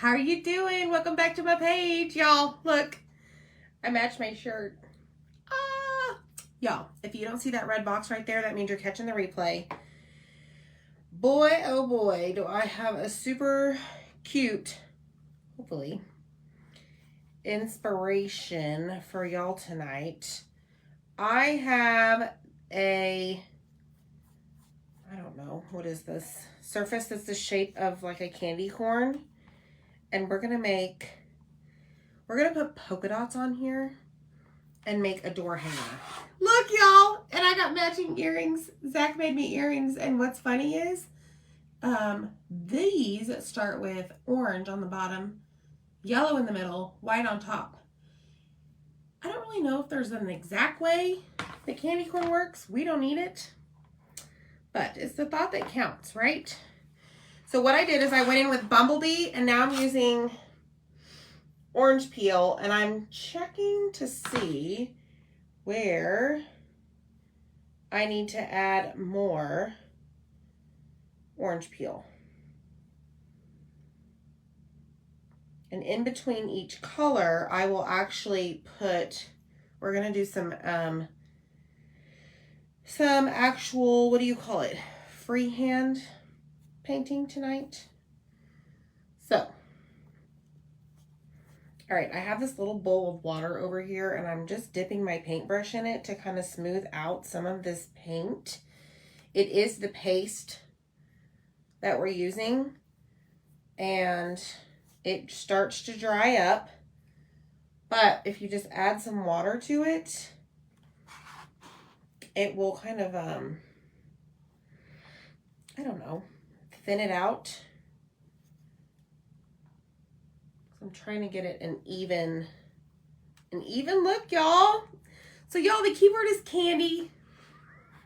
How are you doing? Welcome back to my page, y'all. Look, I matched my shirt. Y'all, if you don't see that red box right there, that means you're catching the replay. Boy, oh boy, do I have a super cute, hopefully, inspiration for y'all tonight. I have I don't know, what is this? Surface that's the shape of like a candy corn. And we're going to put polka dots on here and make a door hanger. Look, y'all, and I got matching earrings. Zach made me earrings, and what's funny is these start with orange on the bottom, yellow in the middle, white on top. I don't really know if there's an exact way that candy corn works. We don't need it, but it's the thought that counts, right? So what I did is I went in with Bumblebee, and now I'm using orange peel, and I'm checking to see where I need to add more orange peel. And in between each color, I will actually we're going to do some actual, what do you call it? Freehand painting tonight. So, all right, I have this little bowl of water over here, and I'm just dipping my paintbrush in it to kind of smooth out some of this paint. It is the paste that we're using, and it starts to dry up, but if you just add some water to it, it will kind of, I don't know, thin it out. I'm trying to get it an even look, y'all. So y'all, the keyword is candy.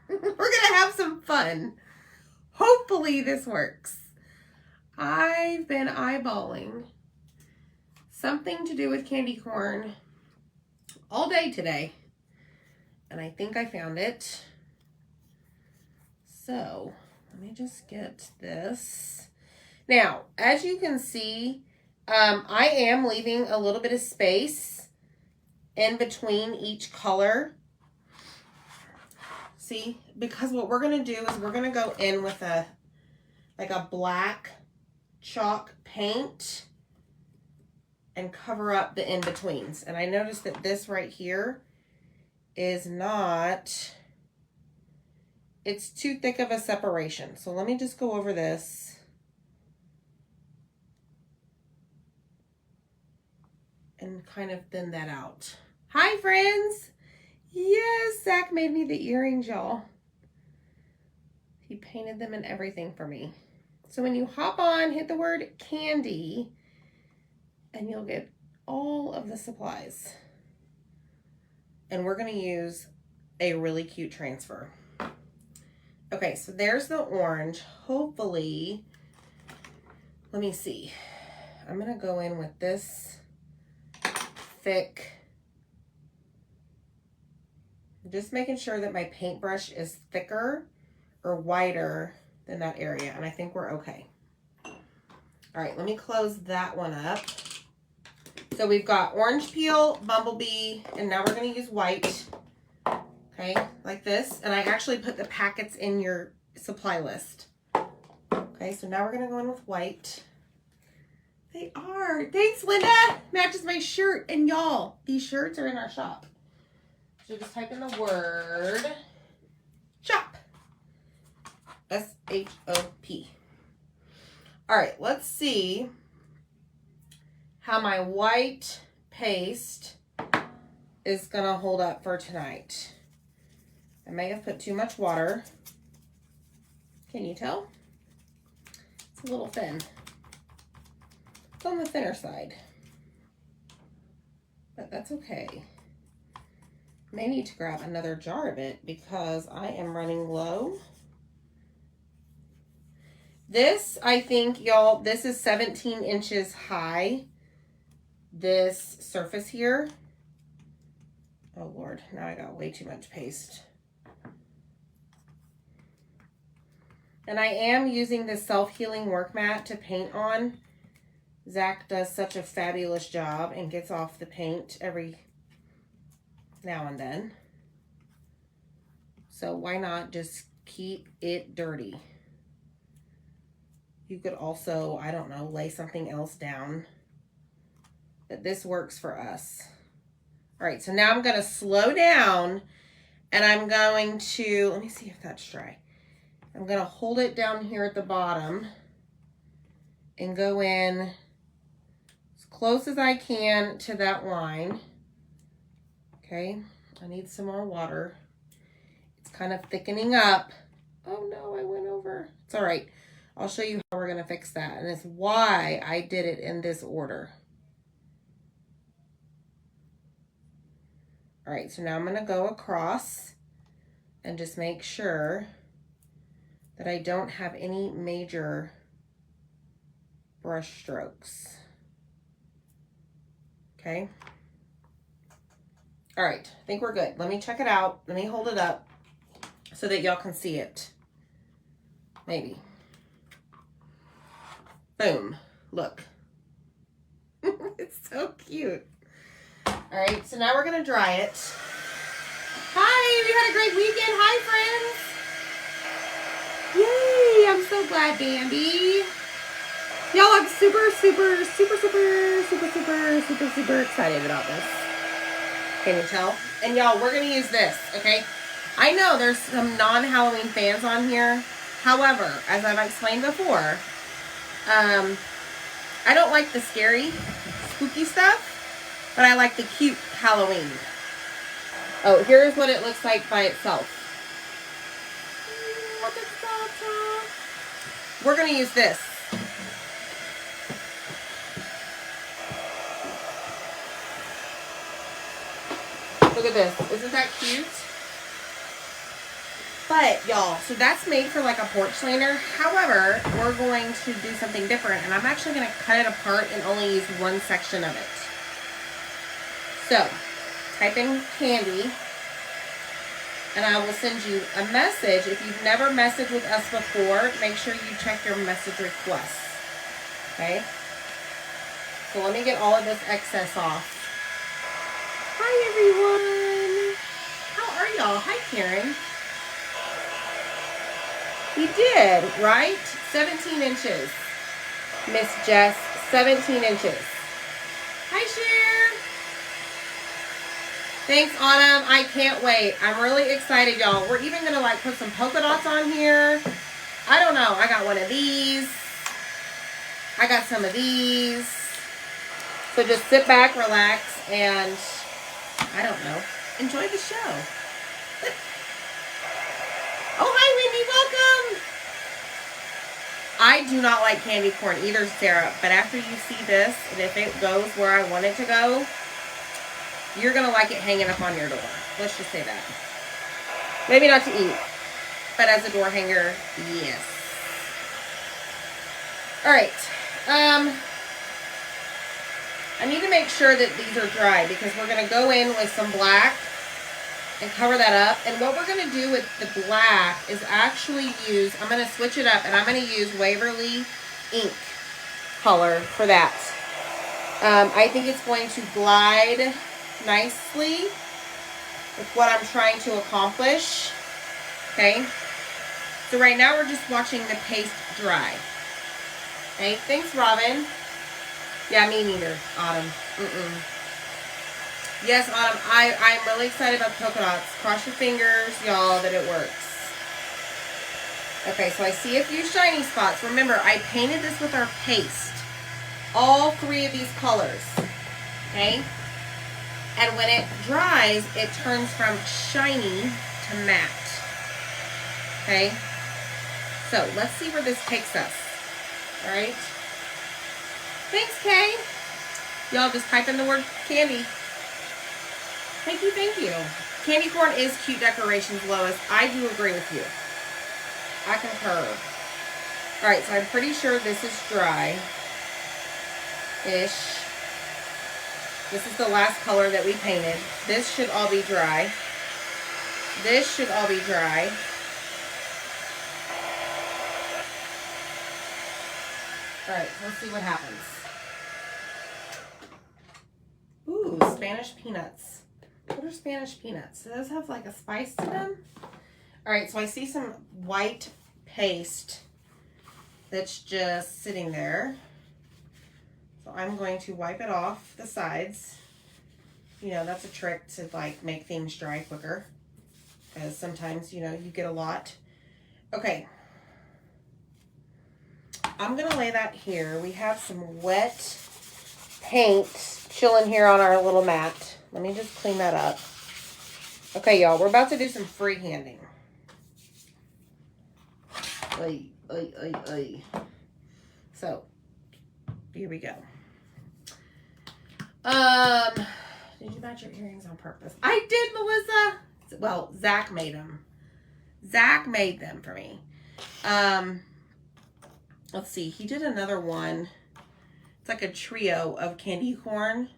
We're gonna have some fun. Hopefully this works. I've been eyeballing something to do with candy corn all day today, and I think I found it. So let me just get this. Now, as you can see, I am leaving a little bit of space in between each color. See, because what we're going to do is we're going to go in with a black chalk paint and cover up the in-betweens. And I noticed that this right here is not, it's too thick of a separation. So let me just go over this. And kind of thin that out. Hi, friends. Yes, Zach made me the earrings, y'all. He painted them and everything for me. So when you hop on, hit the word candy, and you'll get all of the supplies. And we're going to use a really cute transfer. Okay, so there's the orange. Hopefully, let me see. I'm going to go in with this thick, just making sure that my paintbrush is thicker or wider than that area, and I think we're okay. All right, let me close that one up. So we've got orange peel, Bumblebee, and now we're going to use white. Okay, like this, and I actually put the packets in your supply list. Okay, so now we're going to go in with white. They are. Thanks, Linda. Matches my shirt. And y'all, these shirts are in our shop. So just type in the word shop. S-H-O-P. All right, let's see how my white paste is going to hold up for tonight. I may have put too much water. Can you tell? It's a little thin. On the thinner side, but that's okay. May need to grab another jar of it because I am running low. This, I think, y'all, this is 17 inches high, this surface here. Oh Lord, now I got way too much paste. And I am using the self-healing work mat to paint on. Zach does such a fabulous job and gets off the paint every now and then. So why not just keep it dirty? You could also, I don't know, lay something else down. But this works for us. All right, so now I'm going to slow down and I'm going to, let me see if that's dry. I'm going to hold it down here at the bottom and go in as close as I can to that line. Okay, I need some more water. It's kind of thickening up. Oh no, I went over. It's all right. I'll show you how we're going to fix that. And it's why I did it in this order. All right, so now I'm going to go across and just make sure that I don't have any major brush strokes. Okay. All right, I think we're good. Let me check it out. Let me hold it up so that y'all can see it. Maybe. Boom. Look. It's so cute. All right, so now we're going to dry it. Hi, we had a great weekend. Hi, friends. Yay, I'm so glad, Bambi. Y'all, I'm super excited about this. Can you tell? And y'all, we're going to use this, okay? I know there's some non-Halloween fans on here. However, as I've explained before, I don't like the scary, spooky stuff. But I like the cute Halloween. Oh, here's what it looks like by itself. We're going to use this. Look at this. Isn't that cute? But, y'all, so that's made for like a porch lantern. However, we're going to do something different. And I'm actually going to cut it apart and only use one section of it. So, type in Candy, and I will send you a message. If you've never messaged with us before, make sure you check your message requests. Okay? So let me get all of this excess off. Hi, everyone. How are y'all? Hi, Karen. We did, right? 17 inches. Miss Jess, 17 inches. Hi, Cher. Thanks, Autumn. I can't wait. I'm really excited, y'all. We're even going to, like, put some polka dots on here. I don't know. I got one of these. I got some of these. So just sit back, relax, and, I don't know, enjoy the show. Oh, hi, Wendy. Welcome. I do not like candy corn either, Sarah. But after you see this, and if it goes where I want it to go, you're going to like it hanging up on your door. Let's just say that. Maybe not to eat, but as a door hanger, yes. All right. I need to make sure that these are dry because we're going to go in with some black and cover that up. And what we're going to do with the black is actually use, I'm going to switch it up and I'm going to use Waverly ink color for that. I think it's going to glide nicely with what I'm trying to accomplish. Okay. So right now we're just watching the paste dry. Okay. Thanks, Robin. Yeah, me neither, Autumn. Yes, Autumn, I'm really excited about the polka dots. Cross your fingers, y'all, that it works. Okay, so I see a few shiny spots. Remember, I painted this with our paste. All three of these colors. Okay? And when it dries, it turns from shiny to matte. Okay? So, let's see where this takes us. Alright? Thanks, Kay. Y'all just type in the word candy. Thank you, thank you. Candy corn is cute decorations, Lois. I do agree with you. I concur. Alright, so I'm pretty sure this is dry-ish. This is the last color that we painted. This should all be dry. This should all be dry. Alright, let's see what happens. Spanish peanuts. What are Spanish peanuts? Do those have like a spice to them? All right, so I see some white paste that's just sitting there. So I'm going to wipe it off the sides. You know, that's a trick to like make things dry quicker, because sometimes, you know, you get a lot. Okay. I'm going to lay that here. We have some wet paint chilling here on our little mat. Let me just clean that up. Okay, y'all, we're about to do some freehanding. Oy, oy, oy, oy. So, here we go. Did you match your earrings on purpose? I did, Melissa. Well, Zach made them. Zach made them for me. Let's see. He did another one. It's like a trio of candy corn.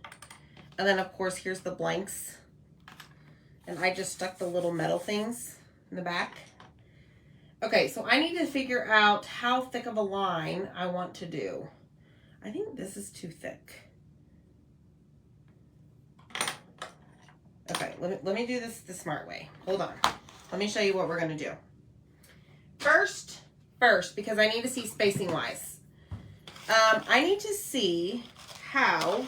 And then, of course, here's the blanks. And I just stuck the little metal things in the back. Okay, so I need to figure out how thick of a line I want to do. I think this is too thick. Okay, let me do this the smart way. Hold on. Let me show you what we're going to do. First, because I need to see spacing wise. I need to see how,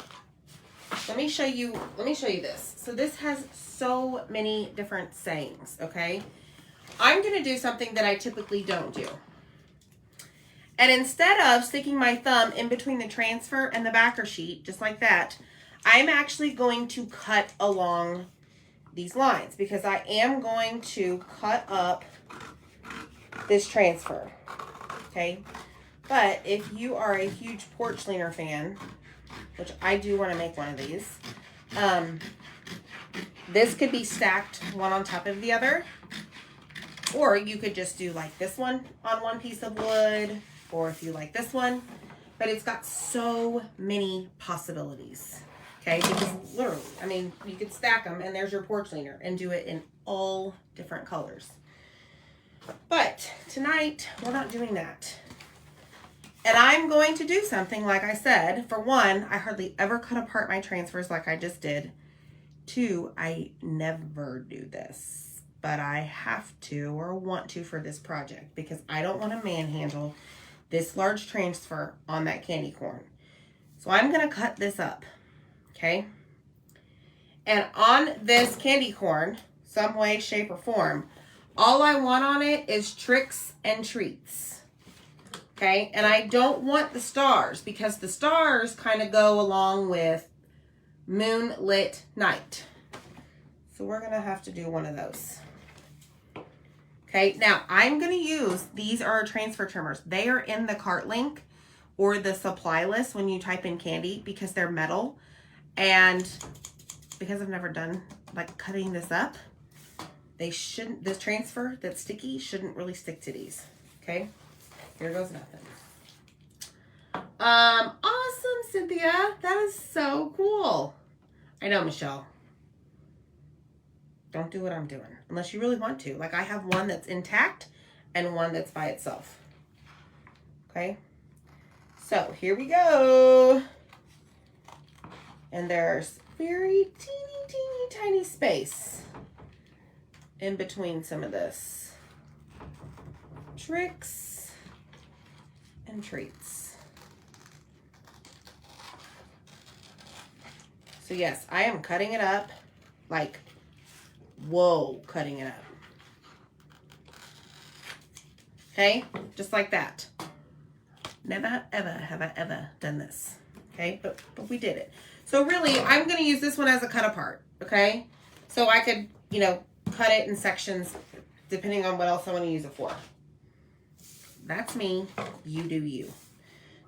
let me show you this. So this has so many different sayings, okay? I'm going to do something that I typically don't do. And instead of sticking my thumb in between the transfer and the backer sheet, just like that, I'm actually going to cut along these lines, because I am going to cut up this transfer, okay? But if you are a huge porch leaner fan, which I do want to make one of these, this could be stacked one on top of the other, or you could just do like this one on one piece of wood, or if you like this one, but it's got so many possibilities. Okay, because literally, I mean, you could stack them and there's your porch leaner and do it in all different colors. But tonight, we're not doing that. And I'm going to do something, like I said. For one, I hardly ever cut apart my transfers like I just did. Two, I never do this. But I have to or want to for this project, because I don't want to manhandle this large transfer on that candy corn. So I'm going to cut this up. Okay, and on this candy corn, some way, shape, or form, all I want on it is tricks and treats. Okay, and I don't want the stars, because the stars kind of go along with moonlit night. So we're going to have to do one of those. Okay, now I'm going to use, these are transfer trimmers. They are in the cart link or the supply list when you type in candy, because they're metal. And because I've never done like cutting this up, they shouldn't, this transfer that's sticky shouldn't really stick to these. Okay, here goes nothing. Awesome, Cynthia. That is so cool. I know, Michelle. Don't do what I'm doing unless you really want to. Like, I have one that's intact and one that's by itself. Okay, so here we go. And there's very teeny tiny space in between some of this. Tricks and treats. So yes, I am cutting it up like, whoa, cutting it up. Okay, just like that. Never ever have I ever done this. Okay, but we did it. So really, I'm going to use this one as a cut apart, okay? So I could, you know, cut it in sections depending on what else I want to use it for. That's me. You do you.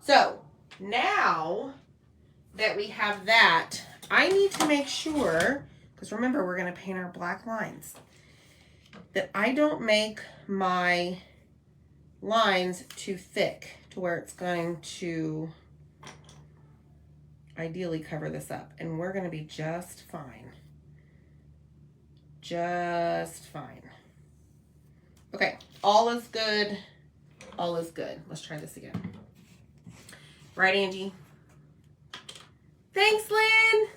So now that we have that, I need to make sure, because remember, we're going to paint our black lines, that I don't make my lines too thick to where it's going to ideally cover this up, and we're going to be just fine. Just fine. Okay, all is good. All is good. Let's try this again. Right, Angie? Thanks, Lynn.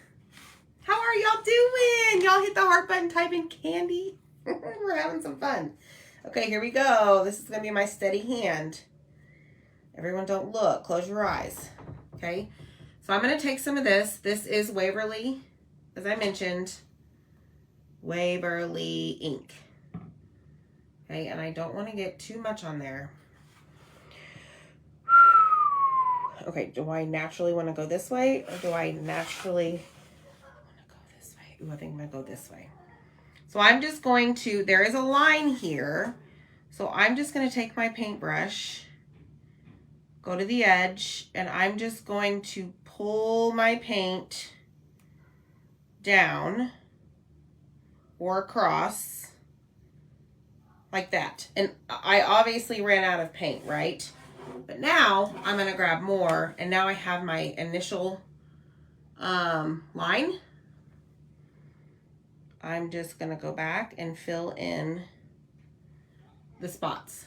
How are y'all doing? Y'all hit the heart button, type in candy. We're having some fun. Okay, here we go. This is going to be my steady hand. Everyone don't look. Close your eyes. Okay, so I'm going to take some of this. This is Waverly, as I mentioned, Waverly ink. Okay, and I don't want to get too much on there. Okay, do I naturally want to go this way, or do I naturally want to go this way? Ooh, I think I'm going to go this way. So I'm just going to, there is a line here. So I'm just going to take my paintbrush, go to the edge, and I'm just going to pull my paint down or across like that. And I obviously ran out of paint, right? But now I'm going to grab more, and now I have my initial line. I'm just going to go back and fill in the spots.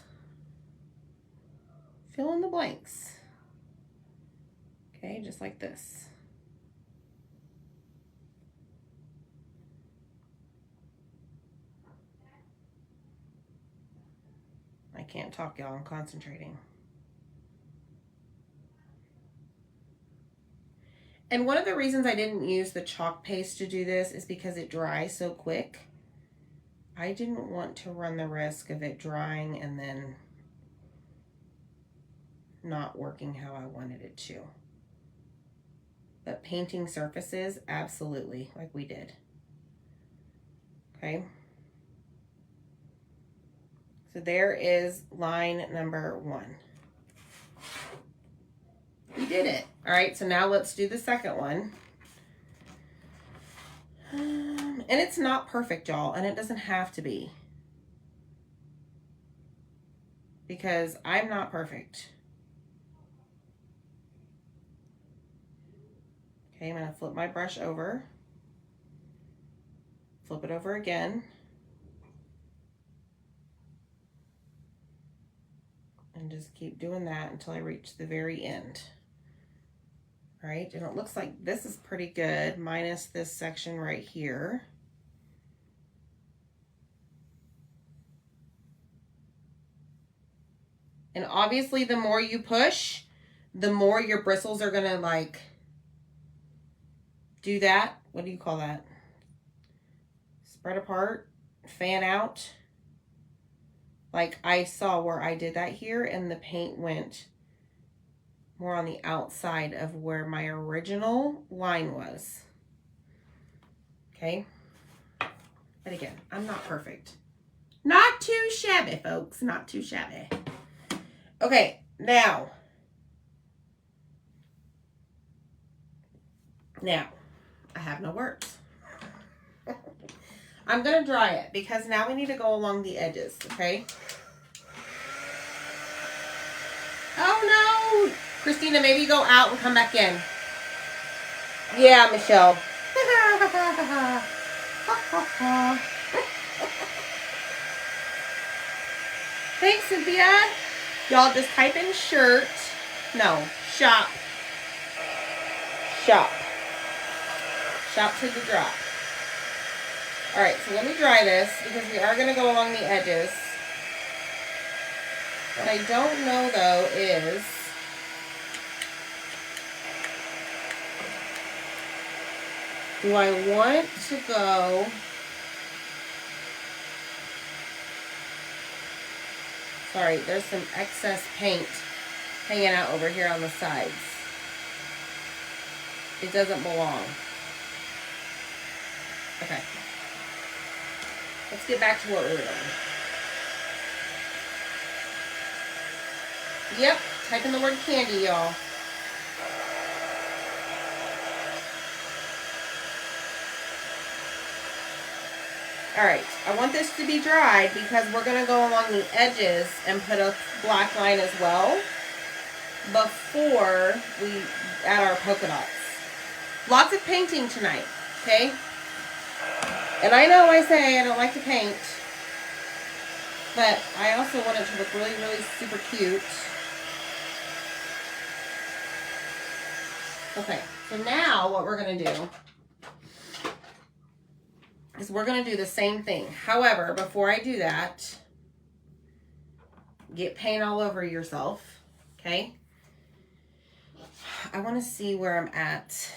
Fill in the blanks. Okay, just like this. I can't talk, y'all. I'm concentrating. And one of the reasons I didn't use the chalk paste to do this is because it dries so quick. I didn't want to run the risk of it drying and then not working how I wanted it to. But painting surfaces, absolutely, like we did. Okay. So there is line number 1. We did it. All right, so now let's do the second one. And it's not perfect, y'all, and it doesn't have to be. Because I'm not perfect. Okay, I'm going to flip my brush over. Flip it over again. And just keep doing that until I reach the very end. All right, and it looks like this is pretty good, minus this section right here. And obviously the more you push, the more your bristles are gonna like do that. What do you call that? Spread apart, fan out. Like I saw where I did that here and the paint went more on the outside of where my original line was. Okay. But again, I'm not perfect. Not too shabby, folks. Not too shabby. Okay, now. Now, I have no words. I'm going to dry it because now we need to go along the edges, okay? Oh, no. Christina, maybe go out and come back in. Yeah, Michelle. Thanks, Cynthia. Y'all just type in shirt. No, shop. Shop. Shop to the drop. All right, so let me dry this because we are going to go along the edges. What I don't know, though, is do I want to go sorry, there's some excess paint hanging out over here on the sides. It doesn't belong. Okay. Let's get back to what we were doing. Yep, type in the word candy, y'all. Alright, I want this to be dried because we're going to go along the edges and put a black line as well before we add our polka dots. Lots of painting tonight, okay? And I know I say I don't like to paint, but I also want it to look really, really super cute. Okay, so now what we're going to do is we're going to do the same thing. However, before I do that, get paint all over yourself, okay? I want to see where I'm at.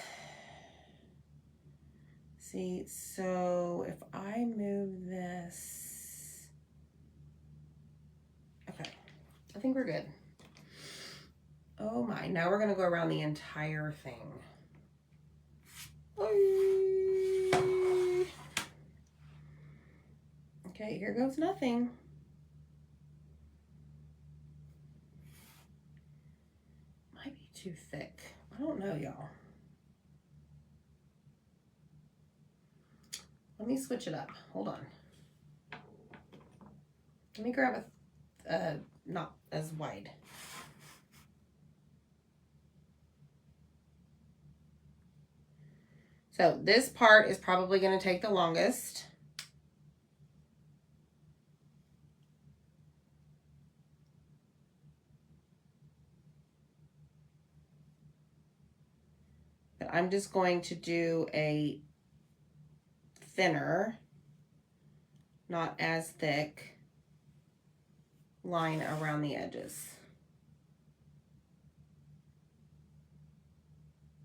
See, so if I move this, okay, I think we're good. Oh my, now we're going to go around the entire thing. Okay, here goes nothing. Might be too thick. I don't know, y'all. Let me switch it up. Hold on. Let me grab a, not as wide. So this part is probably going to take the longest. But I'm just going to do a thinner, not as thick line around the edges.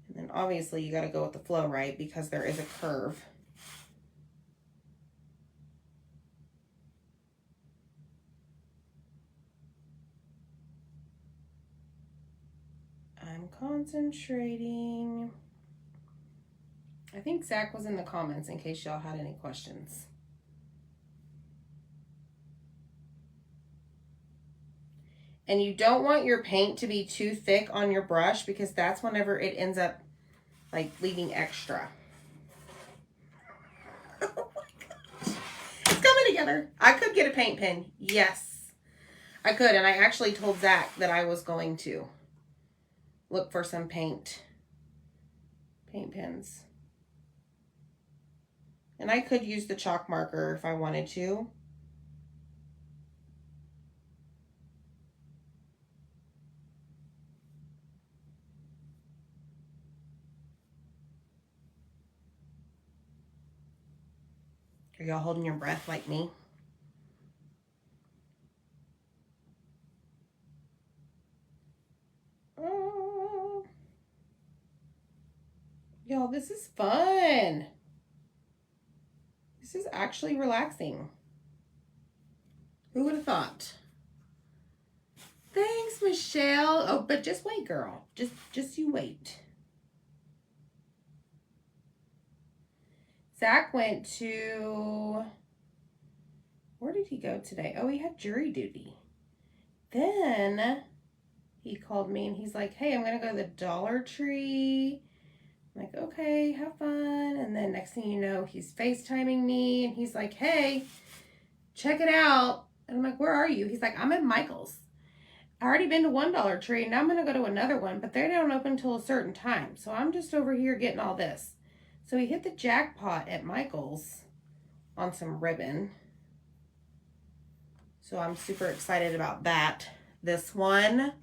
And then obviously you got to go with the flow, right? Because there is a curve. I'm concentrating. I think Zach was in the comments in case y'all had any questions. And you don't want your paint to be too thick on your brush because that's whenever it ends up like leaving extra. Oh my gosh. It's coming together. I could get a paint pen. Yes, I could. And I actually told Zach that I was going to look for some paint pens. And I could use the chalk marker if I wanted to. Are y'all holding your breath like me? Y'all, this is fun. This is actually relaxing. Who would have thought? Thanks, Michelle. Oh, but just wait, girl. Just you wait. Zach went to, where did he go today? Oh, he had jury duty. Then he called me and he's like, hey, I'm going to go to the Dollar Tree. I'm like, okay, have fun. And then next thing you know, he's FaceTiming me and he's like, hey, check it out. And I'm like, where are you? He's like, I'm at Michael's. I already been to one Dollar Tree. Now I'm going to go to another one, but they don't open until a certain time. So I'm just over here getting all this. So he hit the jackpot at Michael's on some ribbon. So I'm super excited about that. This one,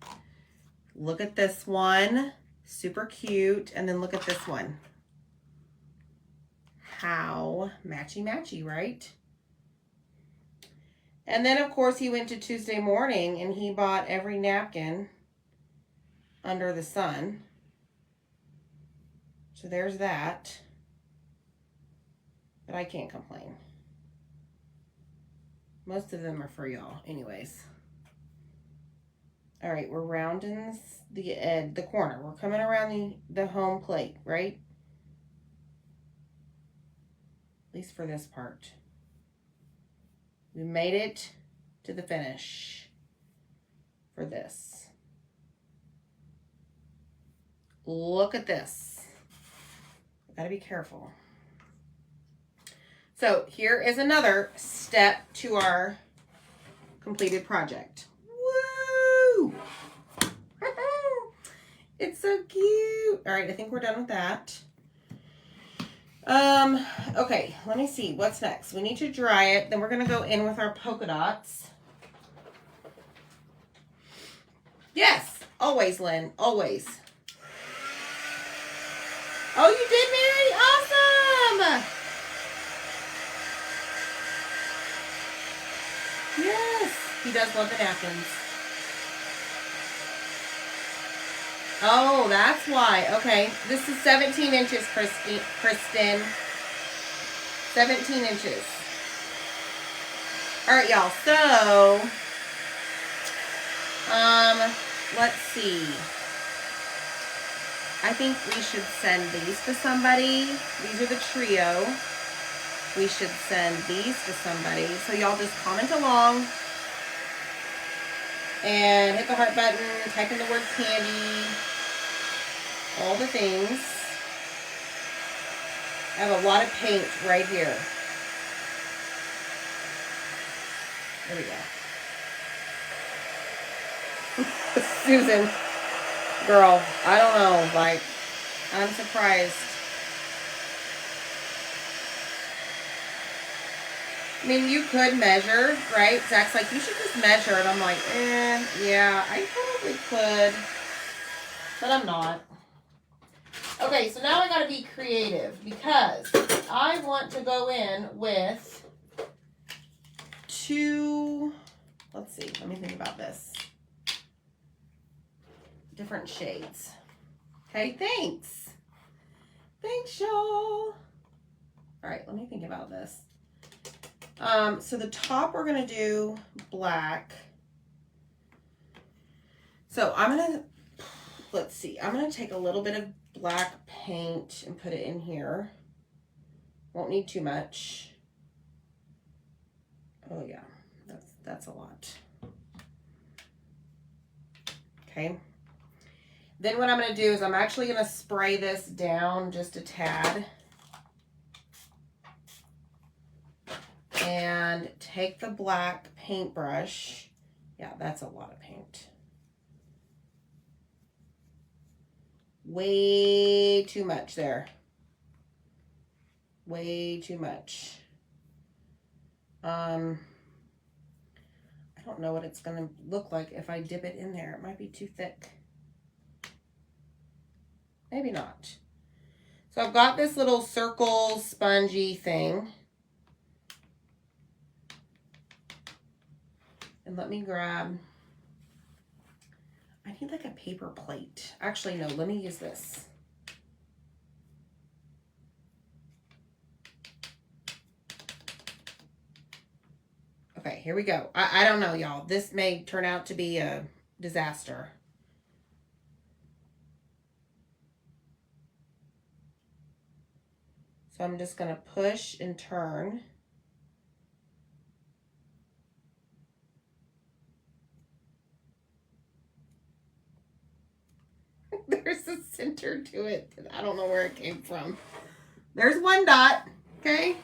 look at this one. Super cute. And then look at this one. How matchy-matchy, right? And then, of course, he went to Tuesday Morning and he bought every napkin under the sun. So there's that. But I can't complain. Most of them are for y'all anyways. All right, we're rounding the corner. We're coming around the home plate, right? At least for this part. We made it to the finish for this. Look at this. I gotta be careful. So here is another step to our completed project. Woo! It's so cute. All right, I think we're done with that. Okay, let me see. What's next? We need to dry it. Then we're going to go in with our polka dots. Yes, always, Lynn, always. Oh, you did, Mary? Awesome! Yes, he does love the napkins. Oh, that's why. Okay, this is 17 inches, Kristen. 17 inches. All right, y'all. So, let's see. I think we should send these to somebody. These are the trio. We should send these to somebody. So y'all just comment along and hit the heart button, type in the word candy, all the things. I have a lot of paint right here. There we go. Susan, girl, I don't know, like, I'm surprised. I mean, you could measure, right? Zach's like, you should just measure. And I'm like, yeah, I probably could. But I'm not. Okay, so now I got to be creative because I want to go in with two, let's see, let me think about this. Different shades. Okay, thanks. Thanks, y'all. All right, let me think about this. So the top we're going to do black. So I'm going to, let's see, I'm going to take a little bit of black paint and put it in here. Won't need too much. Oh yeah, that's a lot. Okay. Then what I'm going to do is I'm actually going to spray this down just a tad. And take the black paintbrush. Yeah, that's a lot of paint. Way too much there. Way too much. I don't know what it's going to look like if I dip it in there. It might be too thick. Maybe not. So I've got this little circle spongy thing. And let me grab, I need like a paper plate. Actually, no, let me use this. Okay, here we go. I don't know, y'all. This may turn out to be a disaster. So I'm just going to push and turn. There's a center to it. I don't know where it came from. There's one dot. Okay.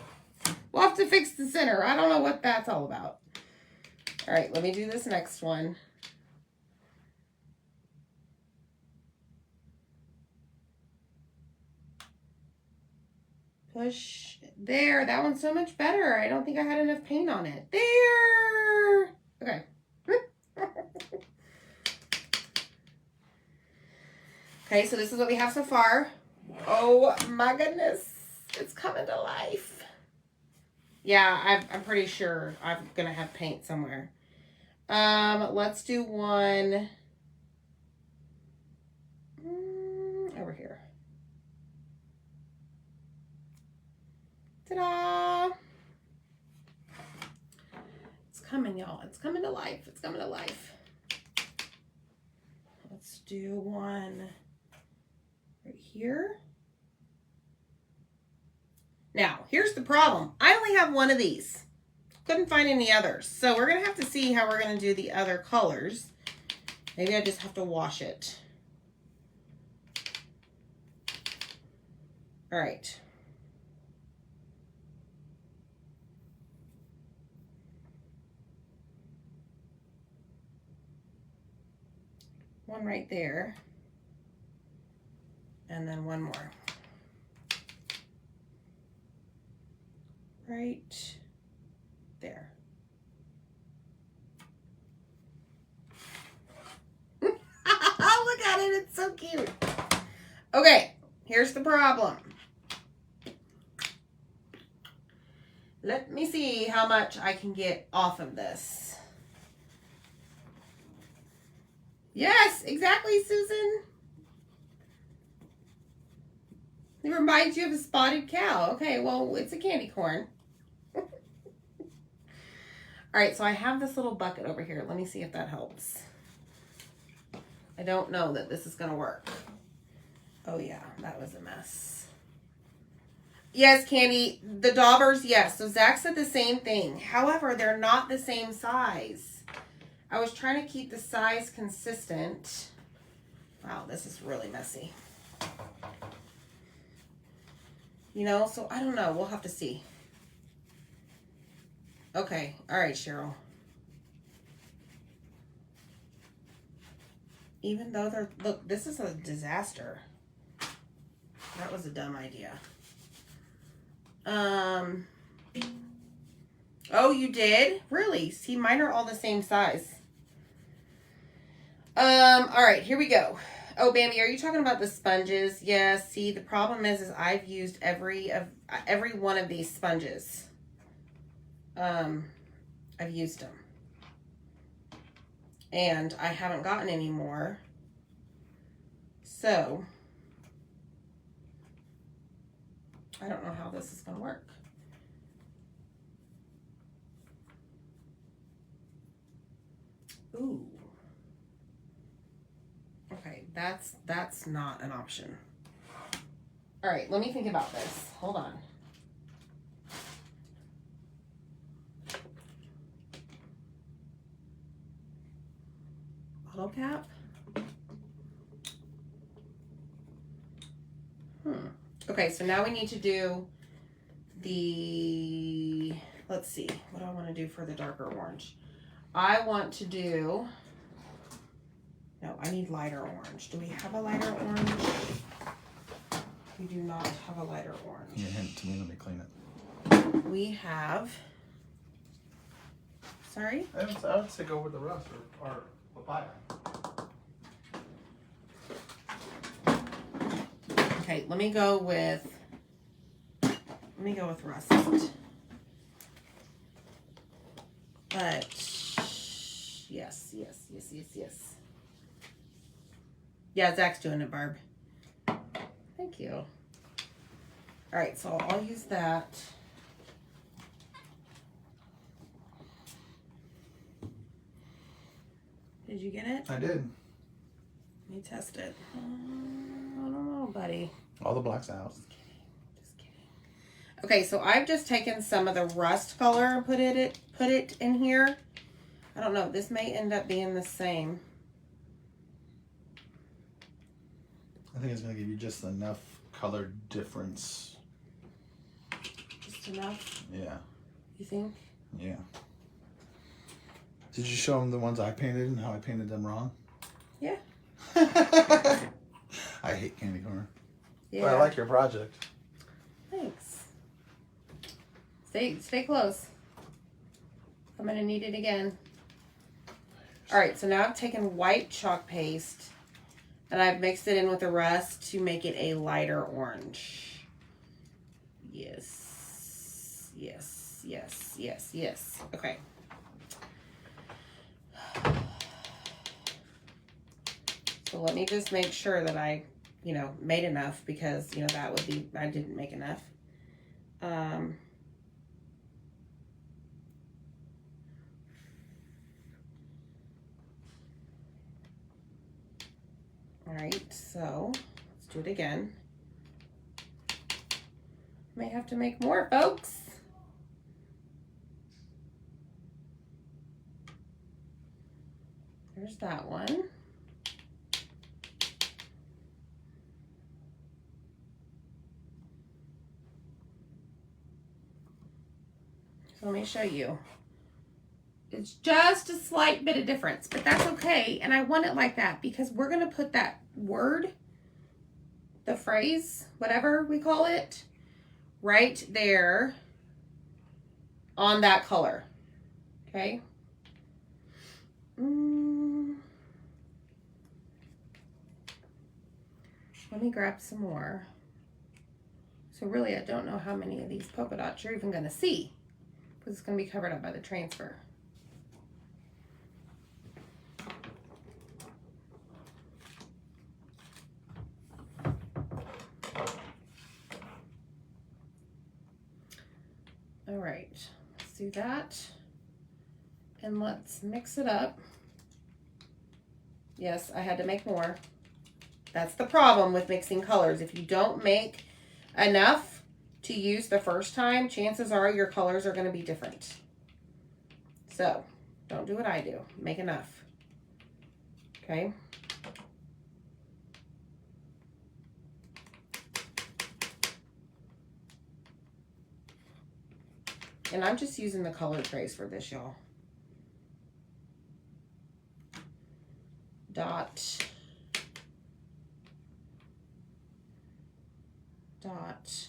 We'll have to fix the center. I don't know what that's all about. All right, let me do this next one. Push. There. That one's so much better. I don't think I had enough paint on it. There. Okay. Okay, so this is what we have so far. Oh my goodness. It's coming to life. Yeah, I'm pretty sure I'm going to have paint somewhere. Let's do one over here. Ta-da! It's coming, y'all. It's coming to life. It's coming to life. Let's do one right here. Now, here's the problem. I only have one of these. Couldn't find any others. So we're going to have to see how we're going to do the other colors. Maybe I just have to wash it. All right. One right there. And then one more. Right there. Look at it, it's so cute. Okay, here's the problem. Let me see how much I can get off of this. Yes, exactly, Susan. It reminds you of a spotted cow. Okay, well, it's a candy corn. All right, so I have this little bucket over here. Let me see if that helps. I don't know that this is going to work. Oh, yeah, that was a mess. Yes, Candy, the daubers, yes. So Zach said the same thing. However, they're not the same size. I was trying to keep the size consistent. Wow, this is really messy. You know, so I don't know. We'll have to see. Okay. All right, Cheryl. Even though they're... Look, this is a disaster. That was a dumb idea. Oh, you did? Really? See, mine are all the same size. All right, here we go. Oh, Bambi, are you talking about the sponges? Yeah, see, the problem is I've used every one of these sponges. I've used them. And I haven't gotten any more. So, I don't know how this is going to work. Ooh. Okay, that's not an option. All right, let me think about this. Hold on. Bottle cap? Okay, so now we need to do the, let's see, what do I want to do for the darker orange? I want to do, no, I need lighter orange. Do we have a lighter orange? We do not have a lighter orange. Yeah, hint to me, let me clean it. We have, sorry? I would say go with the rust or papaya. Okay, let me go with rust. But yes. Yeah, Zach's doing it, Barb. Thank you. All right, so I'll use that. Did you get it? I did. Let me test it. I don't know, buddy. All the black's out. Just kidding. Okay, so I've just taken some of the rust color and put it in here. I don't know. This may end up being the same. I think it's going to give you just enough color difference. Just enough? Yeah. You think? Yeah. Did you show them the ones I painted and how I painted them wrong? Yeah. I hate candy corn. Yeah. But I like your project. Thanks. Stay close. I'm going to need it again. All right, so now I've taken white chalk paste and I've mixed it in with the rust to make it a lighter orange. Yes. Okay. So let me just make sure that I, made enough because, that would be, I didn't make enough. All right, so let's do it again. May have to make more, folks. There's that one. So let me show you. It's just a slight bit of difference, but that's okay. And I want it like that because we're going to put that word, the phrase, whatever we call it, right there on that color. Okay. Let me grab some more. So really, I don't know how many of these polka dots you're even going to see. because it's going to be covered up by the transfer. All right, let's do that. And let's mix it up. Yes, I had to make more. That's the problem with mixing colors. If you don't make enough to use the first time, chances are your colors are going to be different. So don't do what I do. Make enough. Okay. And I'm just using the color trays for this, y'all. Dot. Dot.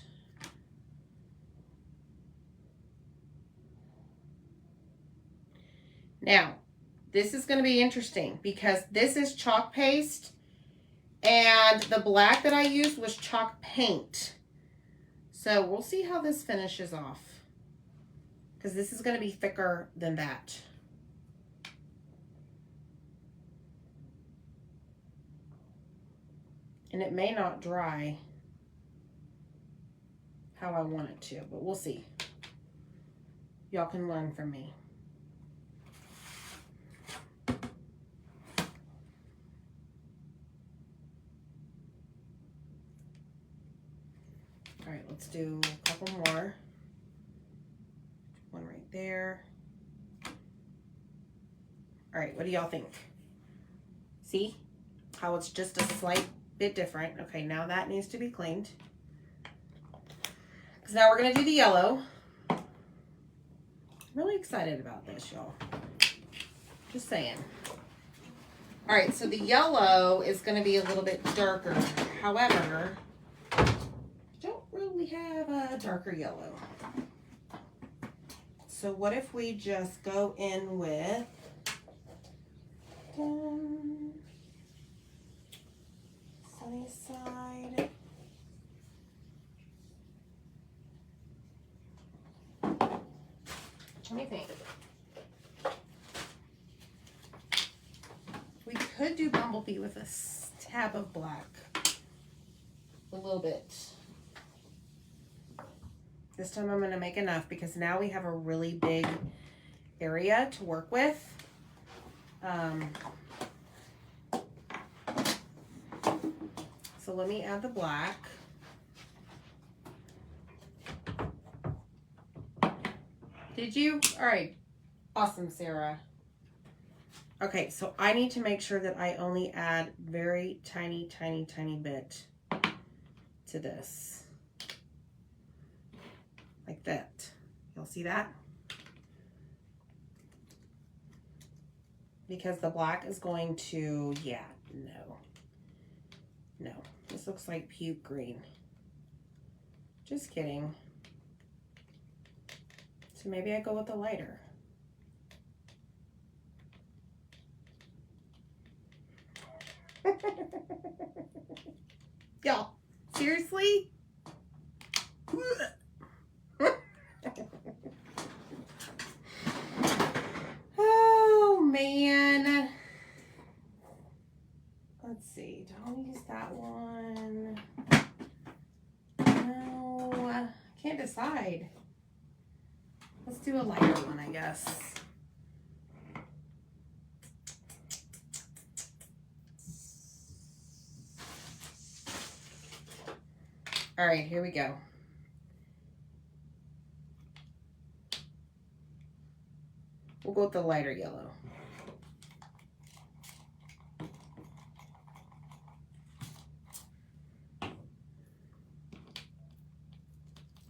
Now, this is going to be interesting because this is chalk paste and the black that I used was chalk paint. So we'll see how this finishes off because this is going to be thicker than that. And it may not dry how I want it to, but we'll see. Y'all can learn from me. All right, let's do a couple more. One right there. All right, what do y'all think? See how it's just a slight bit different? Okay, now that needs to be cleaned. Because now we're going to do the yellow. I'm really excited about this, y'all. Just saying. All right, so the yellow is going to be a little bit darker. However, I don't really have a darker yellow. So what if we just go in with sunny side. What do you think? We could do Bumblebee with a tab of black. A little bit. This time I'm going to make enough because now we have a really big area to work with. So let me add the black. Did you? All right. Awesome, Sarah. Okay, so I need to make sure that I only add very tiny, tiny, tiny bit to this. Like that. You'll see that? Because the black is going to, yeah, no. This looks like puke green. Just kidding. So maybe I go with the lighter. Y'all, seriously? Oh, man. Let's see. Don't use that one. No, I can't decide. Let's do a lighter one, I guess. All right, here we go. We'll go with the lighter yellow.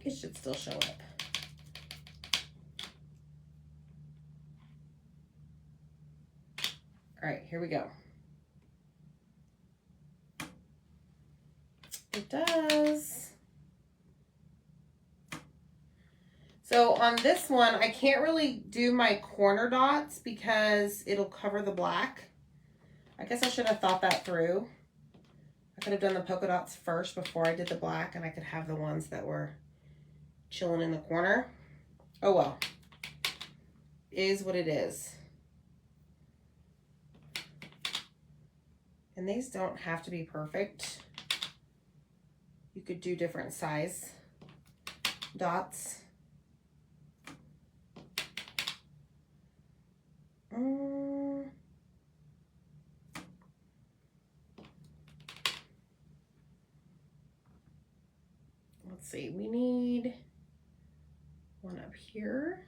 It should still show up. All right, here we go. It does. So on this one, I can't really do my corner dots because it'll cover the black. I guess I should have thought that through. I could have done the polka dots first before I did the black, and I could have the ones that were chilling in the corner. Oh well. is what it is. And these don't have to be perfect. You could do different size dots. Let's see, we need one up here.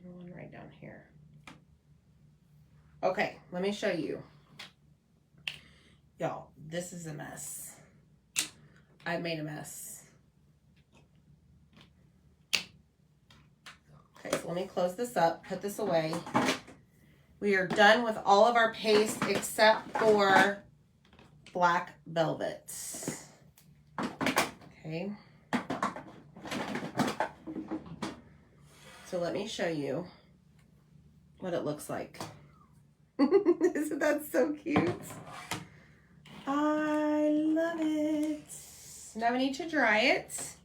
And one right down here. Okay, let me show you. Y'all, this is a mess. I made a mess. Okay, so let me close this up, put this away. We are done with all of our paste except for black velvet. Okay. So let me show you what it looks like. Isn't that so cute? I love it. Now we need to dry it.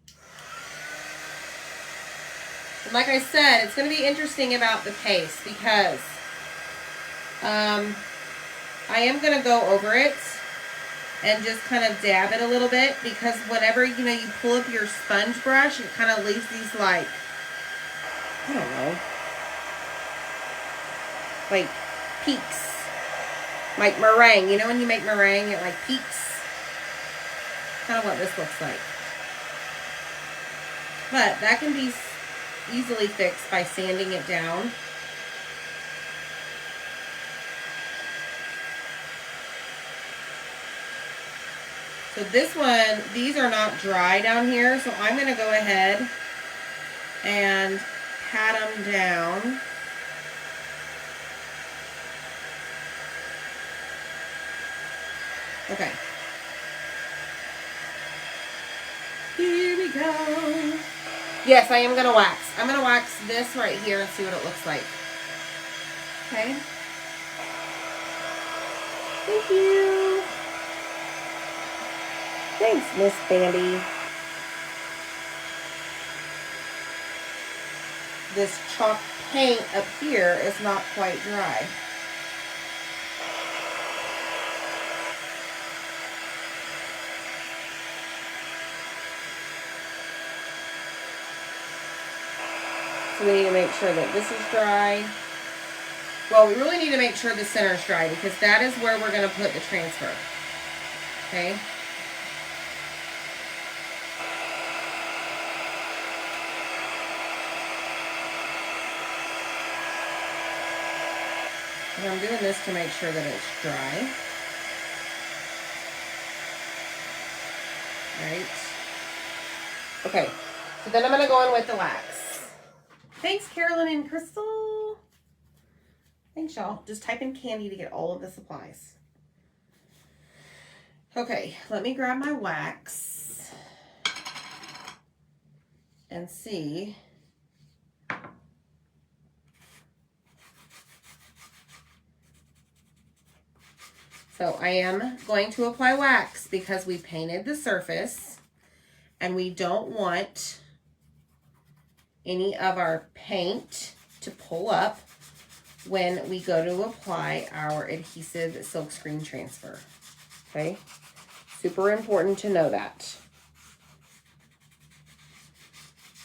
And like I said, it's going to be interesting about the paste because I am going to go over it and just kind of dab it a little bit because whenever, you know, you pull up your sponge brush, it kind of leaves these like, I don't know, like peaks. Like meringue, you know when you make meringue, it like peaks. Kind of what this looks like. But that can be easily fixed by sanding it down. So this one, these are not dry down here, so I'm going to go ahead and pat them down. Okay. Here we go. Yes, I am going to wax. I'm going to wax this right here and see what it looks like. Okay. Thank you. Thanks, Miss Bambi. This chalk paint up here is not quite dry. So we need to make sure that this is dry. Well, we really need to make sure the center is dry because that is where we're going to put the transfer. Okay. And I'm doing this to make sure that it's dry. Right. Okay. So then I'm going to go in with the wax. Thanks, Carolyn and Crystal. Thanks, y'all. Just type in candy to get all of the supplies. Okay, let me grab my wax and see. So I am going to apply wax because we painted the surface and we don't want any of our paint to pull up when we go to apply our adhesive silkscreen transfer. Okay, super important to know that.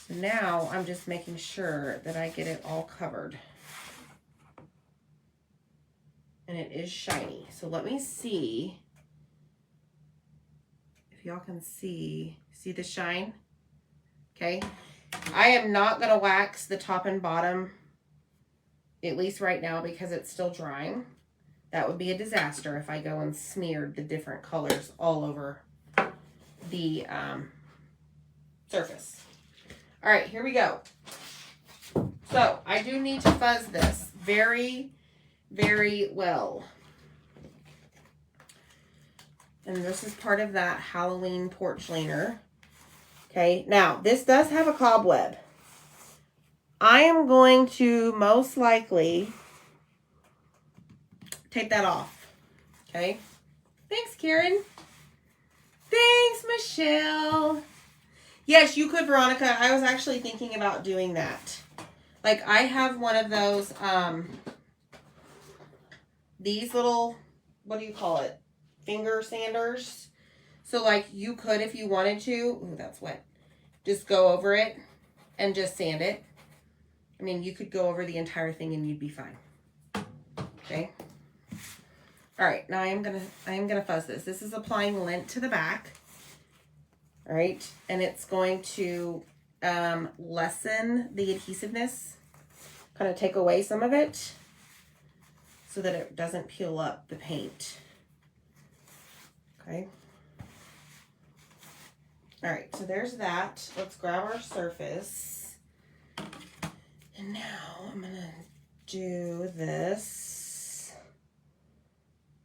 So now I'm just making sure that I get it all covered. And it is shiny. So let me see if y'all can see the shine. Okay. I am not going to wax the top and bottom, at least right now, because it's still drying. That would be a disaster if I go and smeared the different colors all over the surface. All right, here we go. So I do need to fuzz this very, very well. And this is part of that Halloween porch leaner. Okay, now this does have a cobweb. I am going to most likely take that off. Okay. Thanks, Karen. Thanks, Michelle. Yes, you could, Veronica. I was actually thinking about doing that. Like, I have one of those, these little, what do you call it? Finger sanders. So, like, you could, if you wanted to, ooh, that's wet, just go over it and just sand it. I mean, you could go over the entire thing and you'd be fine. Okay. All right, now I am gonna fuzz this. This is applying lint to the back. All right, and it's going to lessen the adhesiveness, kind of take away some of it so that it doesn't peel up the paint. Okay. All right, so there's that. Let's grab our surface. And now I'm gonna do this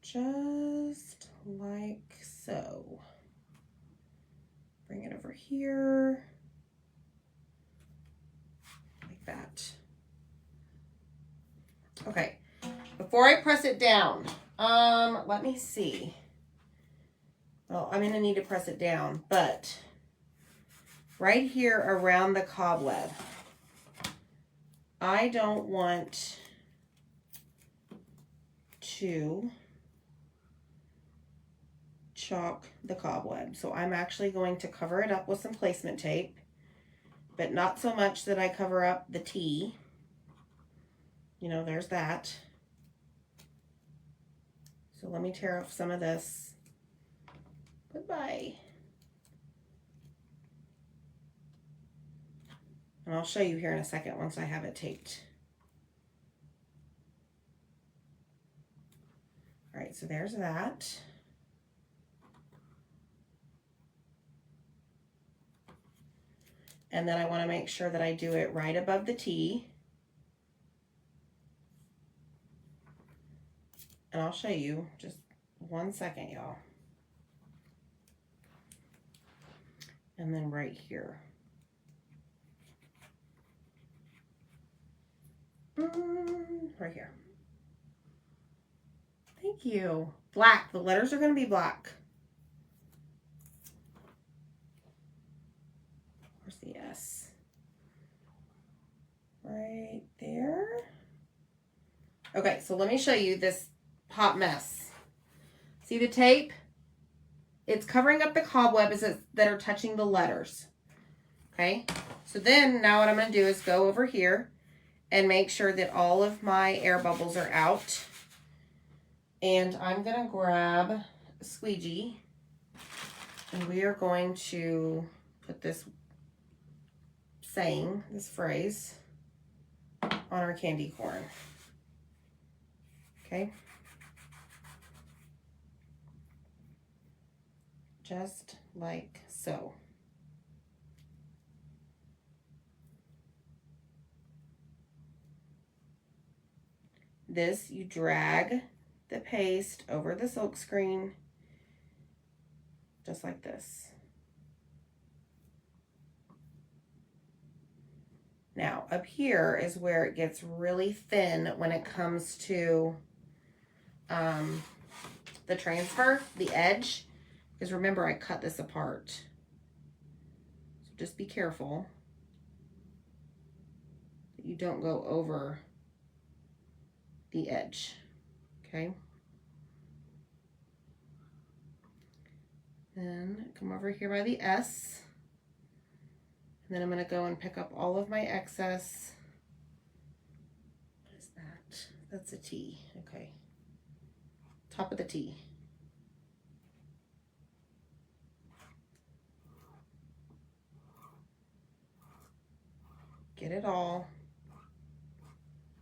just like so. Bring it over here, like that. Okay, before I press it down, let me see. Well, I'm gonna need to press it down, but right here around the cobweb, I don't want to chalk the cobweb. So I'm actually going to cover it up with some placement tape, but not so much that I cover up the T. You know, there's that. So let me tear off some of this. Goodbye. And I'll show you here in a second once I have it taped. All right, so there's that. And then I want to make sure that I do it right above the T. And I'll show you, just 1 second, y'all. And then right here. Right here. Thank you. Black. The letters are going to be black. Where's the S? Right there. Okay, so let me show you this hot mess. See the tape? It's covering up the cobwebs that are touching the letters. Okay, so then now what I'm going to do is go over here and make sure that all of my air bubbles are out. And I'm going to grab a squeegee and we are going to put this saying, this phrase, on our candy corn. Okay. Just like so. This, you drag the paste over the silk screen, just like this. Now, up here is where it gets really thin when it comes to the transfer, the edge, because remember I cut this apart. So just be careful that you don't go over the edge, okay? Then come over here by the S. And then I'm going to go and pick up all of my excess. What is that? That's a T. Okay. Top of the T. Get it all.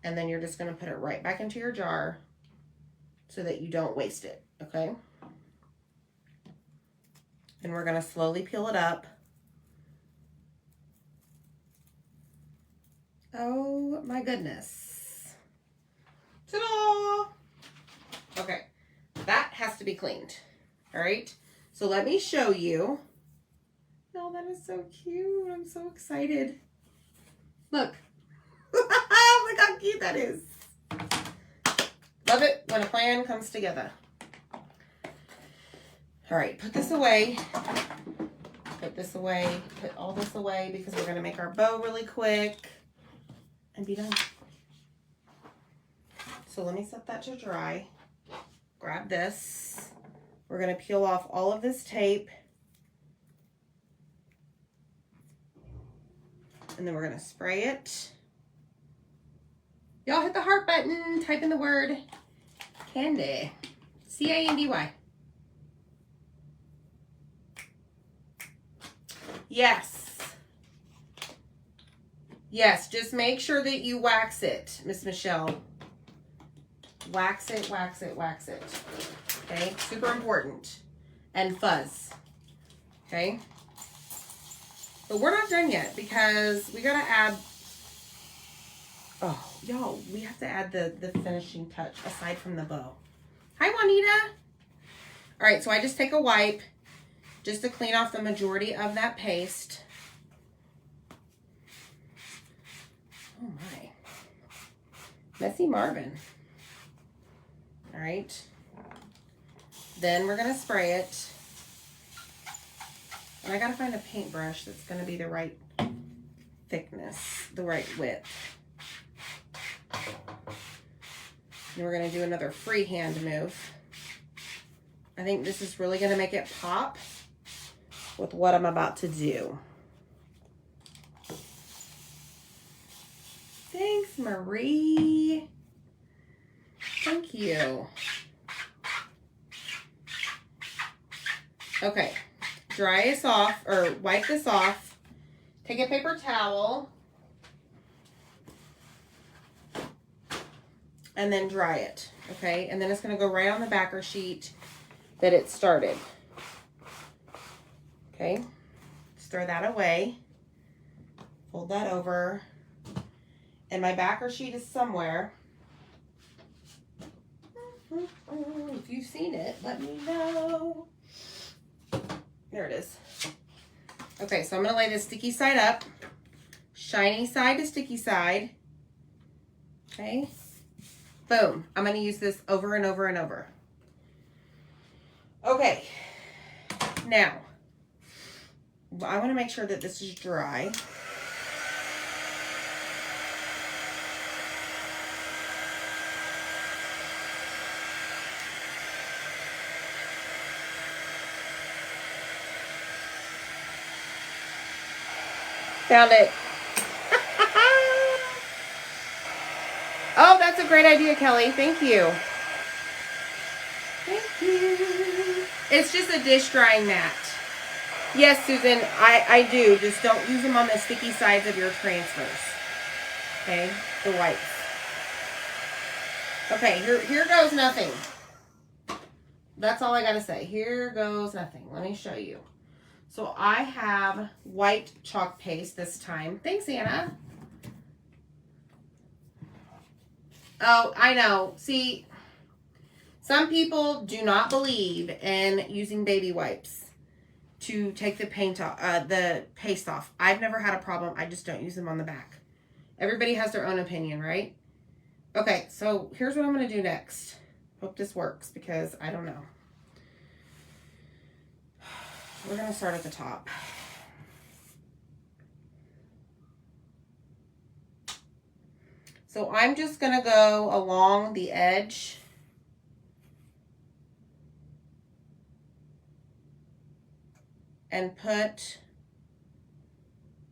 And then you're just going to put it right back into your jar so that you don't waste it. Okay? And we're going to slowly peel it up. Oh my goodness. Ta-da! Okay, that has to be cleaned. All right, so let me show you. Oh, that is so cute. I'm so excited. Look. Look how cute that is. Love it when a plan comes together. All right, put this away. put this away, put all this away because we're going to make our bow really quick and be done. So let me set that to dry. Grab this. We're going to peel off all of this tape. And then we're going to spray it. Y'all hit the heart button. Type in the word candy. C-A-N-D-Y. Yes. Yes, just make sure that you wax it, Miss Michelle. Wax it, wax it, wax it. Okay, super important. And fuzz. Okay. But we're not done yet because we gotta add, oh, y'all, we have to add the finishing touch aside from the bow. Hi, Juanita. All right, so I just take a wipe just to clean off the majority of that paste. Oh my. Messy Marvin. All right. Then we're gonna spray it. And I gotta find a paintbrush that's gonna be the right thickness, the right width. And we're gonna do another freehand move. I think this is really gonna make it pop with what I'm about to do. Thanks, Marie. Thank you. Okay, dry this off, or wipe this off. Take a paper towel. And then dry it, okay? And then it's gonna go right on the backer sheet that it started. Okay, just throw that away. Fold that over. And my backer sheet is somewhere. If you've seen it, let me know. There it is. Okay, so I'm gonna lay this sticky side up. Shiny side to sticky side. Okay. Boom. I'm gonna use this over and over and over. Okay. Now, I wanna make sure that this is dry. Found it. Oh, that's a great idea, Kelly. Thank you. Thank you. It's just a dish drying mat. Yes, Susan, I do. Just don't use them on the sticky sides of your transfers. Okay, the whites. Okay, here goes nothing. That's all I gotta say. Here goes nothing. Let me show you. So I have white chalk paste this time. Thanks, Anna. Oh, I know. See, some people do not believe in using baby wipes to take the paint off, the paste off. I've never had a problem. I just don't use them on the back. Everybody has their own opinion, right? Okay, so here's what I'm going to do next. Hope this works because I don't know. We're going to start at the top. So I'm just going to go along the edge. And put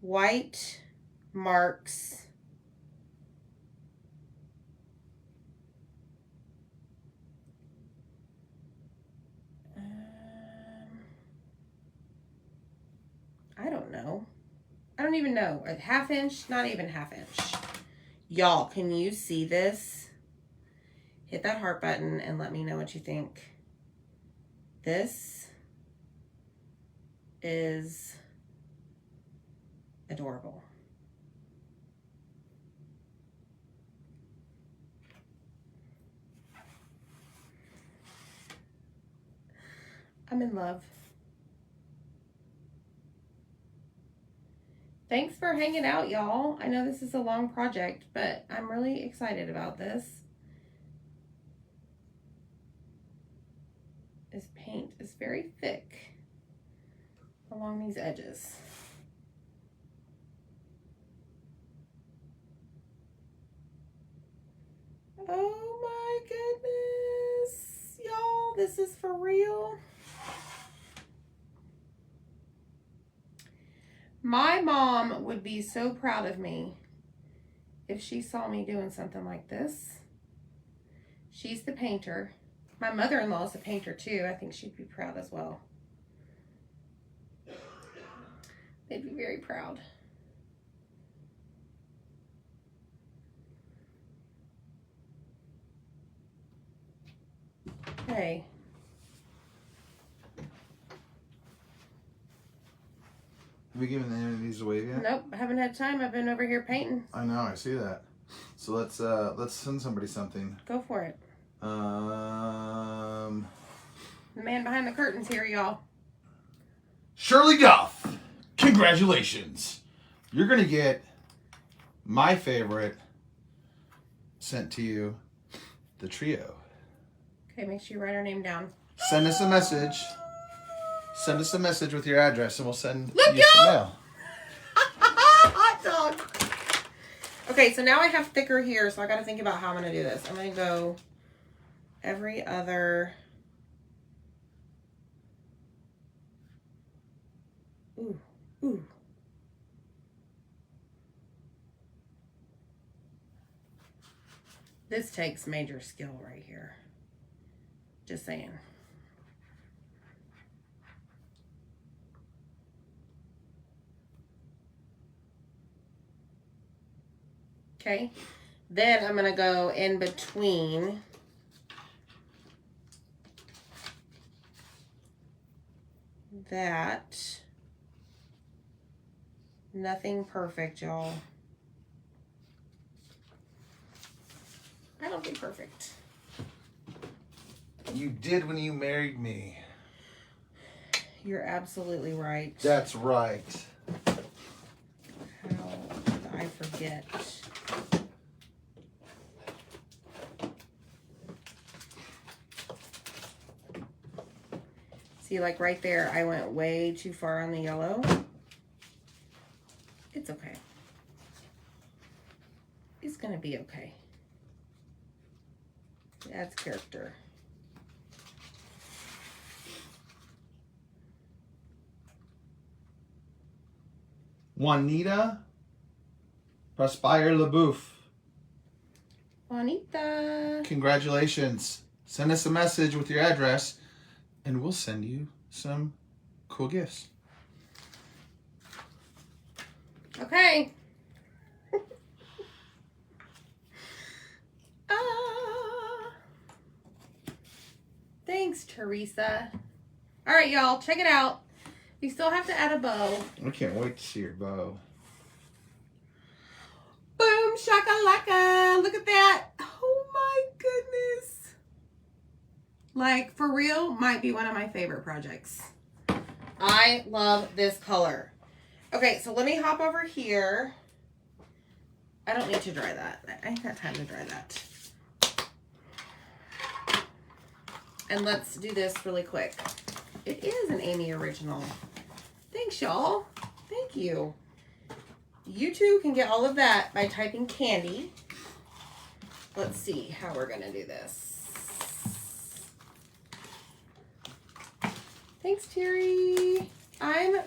white marks I don't know. I don't even know. A half inch, not even half inch. Y'all, can you see this? Hit that heart button and let me know what you think. This is adorable. I'm in love. Thanks for hanging out, y'all. I know this is a long project, but I'm really excited about this. This paint is very thick. along these edges. Oh my goodness, y'all, this is for real. My mom would be so proud of me if she saw me doing something like this. She's the painter. My mother-in-law is a painter too. I think she'd be proud as well. They'd be very proud. Okay. Have you given any of these away yet? Nope, I haven't had time. I've been over here painting. I know, I see that. So let's send somebody something. Go for it. The man behind the curtains here, y'all. Shirley Duff, congratulations. You're gonna get my favorite sent to you, the trio. Okay, make sure you write our name down. Send us a message. Send us a message with your address and we'll send Look, you some mail. Hot dog. Okay, so now I have thicker here, so I got to think about how I'm going to do this. I'm going to go every other. Ooh, ooh. This takes major skill right here. Just saying. Okay, then I'm going to go in between that. Nothing perfect, y'all. I don't do perfect. You did when you married me. You're absolutely right. That's right. How did I forget? See, like right there, I went way too far on the yellow. It's okay. It's gonna be okay. It adds character. Juanita Prospire LaBouffe. Juanita. Congratulations. Send us a message with your address and we'll send you some cool gifts. Okay. Thanks, Teresa. All right, y'all, check it out. We still have to add a bow. I can't wait to see your bow. Boom, shakalaka. Look at that. Oh my goodness. Like, for real, might be one of my favorite projects. I love this color. Okay, so let me hop over here. I don't need to dry that. I ain't got time to dry that. And let's do this really quick. It is an Amy original. Thanks, y'all. Thank you. You too can get all of that by typing candy. Let's see how we're gonna do this. Thanks, Terry. I'm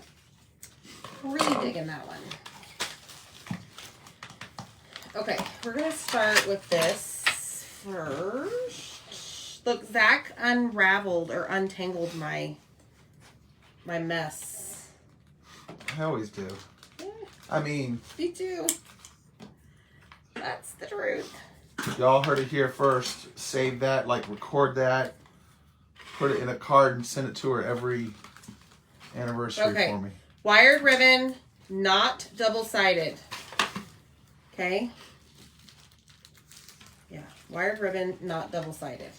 really digging that one. Okay, we're gonna start with this first. Look, Zach unraveled or untangled my mess. I always do. Yeah, I mean, me too. That's the truth. y'all heard it here first. Save that, like record that, put it in a card and send it to her every anniversary for me. Wired ribbon, not double-sided. Okay? Yeah, wired ribbon, not double-sided.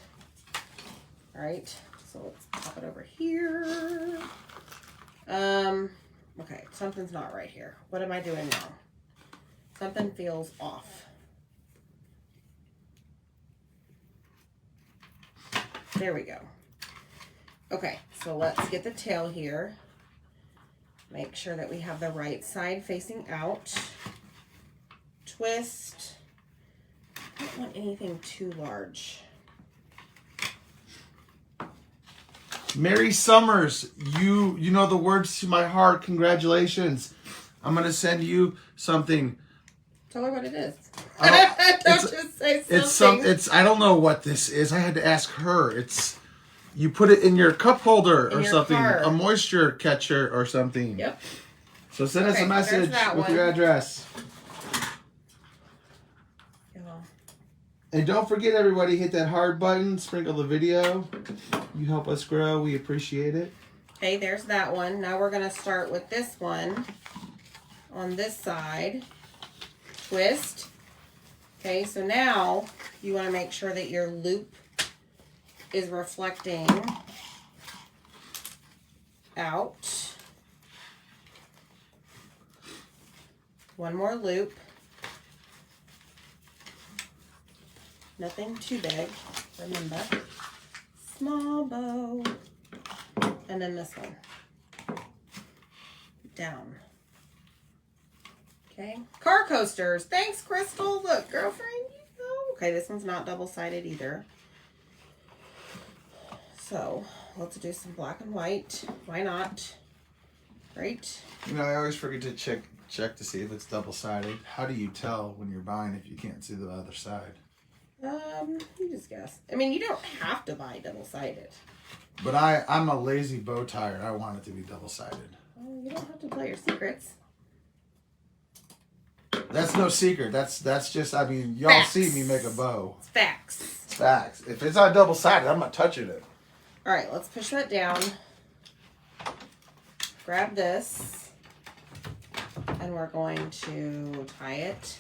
All right, so let's pop it over here. Okay, something's not right here. What am I doing wrong? Something feels off. There we go. Okay, so let's get the tail here. Make sure that we have the right side facing out. Twist. I don't want anything too large. Mary Summers, you know the words to my heart. Congratulations. I'm going to send you something. Tell her what it is. Don't just say something. It's I don't know what this is. I had to ask her. It's you put it in your cup holder or something. Car. A moisture catcher or something. Yep. So send us a message with your address. And don't forget, everybody, hit that heart button, sprinkle the video. You help us grow. We appreciate it. Okay, there's that one. Now we're going to start with this one on this side. Twist. Okay, so now you want to make sure that your loop is reflecting out. One more loop. Nothing too big, remember. Small bow. And then this one. Down. Okay. Car coasters. Thanks, Crystal. Look, girlfriend, you know. Okay, this one's not double-sided either. So, let's do some black and white. Why not? Right? You know, I always forget to check to see if it's double-sided. How do you tell when you're buying if you can't see the other side? You just guess. I mean, you don't have to buy double-sided. But I'm a lazy bow tire. I want it to be double-sided. Well, you don't have to play your secrets. That's no secret. That's just, I mean, y'all Facts. see me make a bow. It's facts. It's facts. If it's not double-sided, I'm not touching it. All right, let's push that down. Grab this. And we're going to tie it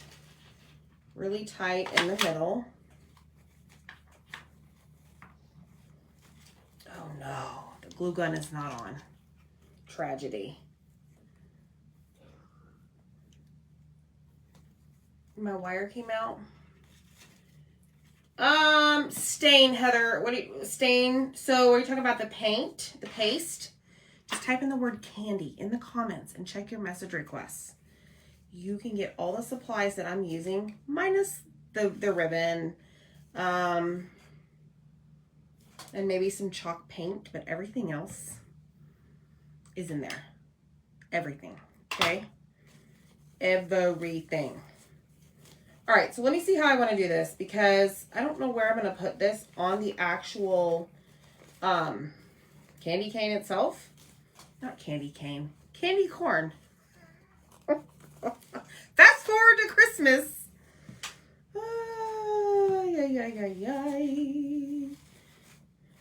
really tight in the middle. Oh no, the glue gun is not on. Tragedy. My wire came out. Stain, Heather. Stain? So are you talking about the paint, the paste? Just type in the word candy in the comments and check your message requests. You can get all the supplies that I'm using, minus the ribbon, and maybe some chalk paint, but everything else is in there. Everything, okay? Everything. All right, so let me see how I want to do this, because I don't know where I'm going to put this on the actual candy cane itself. Not candy cane, candy corn. Fast forward to Christmas.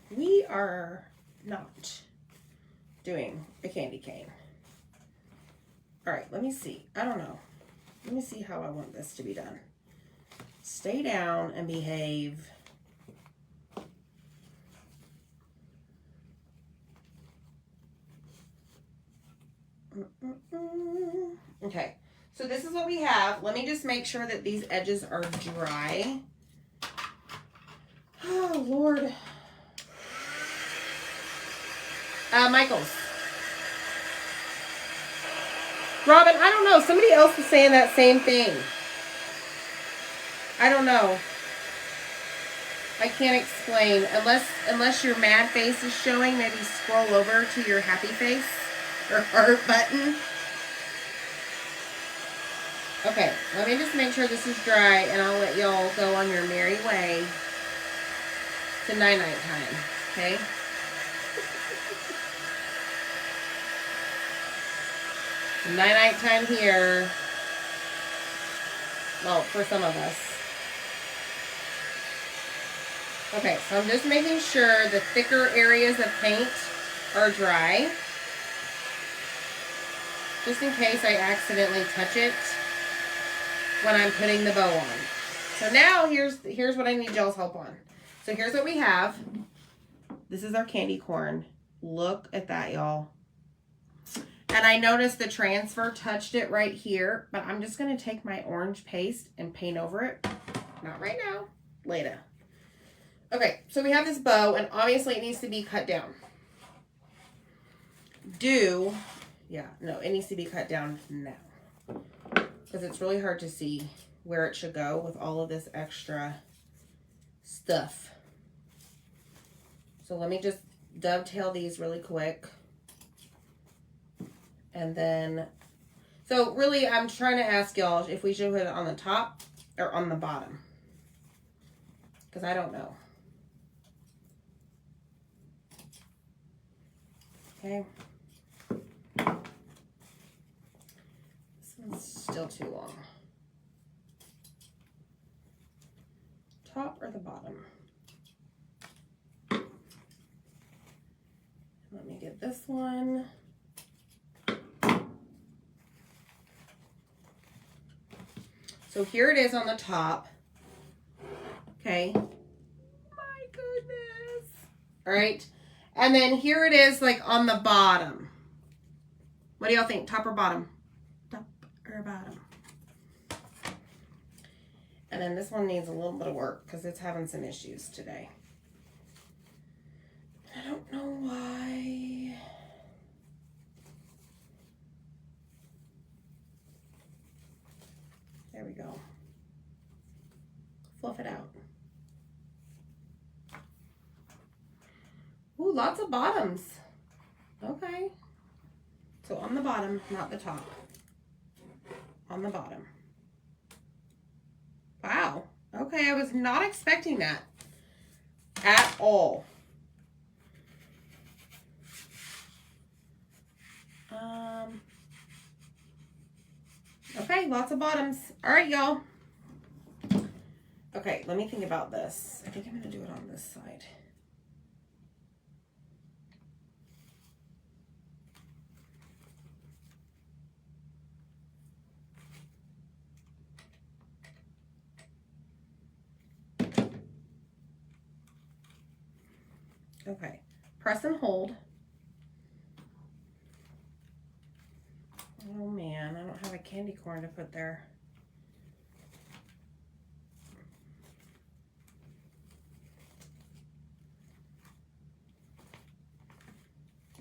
We are not doing a candy cane. All right, let me see. I don't know. Let me see how I want this to be done. Stay down and behave. Okay, so this is what we have. Let me just make sure that these edges are dry. Oh, Lord. Michaels. Robin, I don't know. Somebody else was saying that same thing. I don't know. I can't explain. Unless your mad face is showing, maybe scroll over to your happy face or heart button. Okay, let me just make sure this is dry, and I'll let y'all go on your merry way to night-night time, okay? Night-night time here. Well, for some of us. Okay, so I'm just making sure the thicker areas of paint are dry. Just in case I accidentally touch it when I'm putting the bow on. So now here's what I need y'all's help on. So here's what we have. This is our candy corn. Look at that, y'all. And I noticed the transfer touched it right here, but I'm just going to take my orange paste and paint over it. Not right now, later. Okay, so we have this bow, and obviously it needs to be cut down. Do Yeah, no, it needs to be cut down now. Because it's really hard to see where it should go with all of this extra stuff. So let me just dovetail these really quick. And then, so really I'm trying to ask y'all if we should put it on the top or on the bottom. Because I don't know. Okay. This one's still too long. Top or the bottom? Let me get this one. So here it is on the top. Okay. My goodness. All right. And then here it is like on the bottom. What do y'all think? Top or bottom? Top or bottom? And then this one needs a little bit of work because it's having some issues today. I don't know why. There we go. Fluff it out. Ooh, lots of bottoms. Okay. So on the bottom, not the top. On the bottom. Wow. Okay, I was not expecting that at all. Okay, lots of bottoms. All right, y'all. Okay, let me think about this. I think I'm going to do it on this side. Okay, press and hold. Oh man, I don't have a candy corn to put there.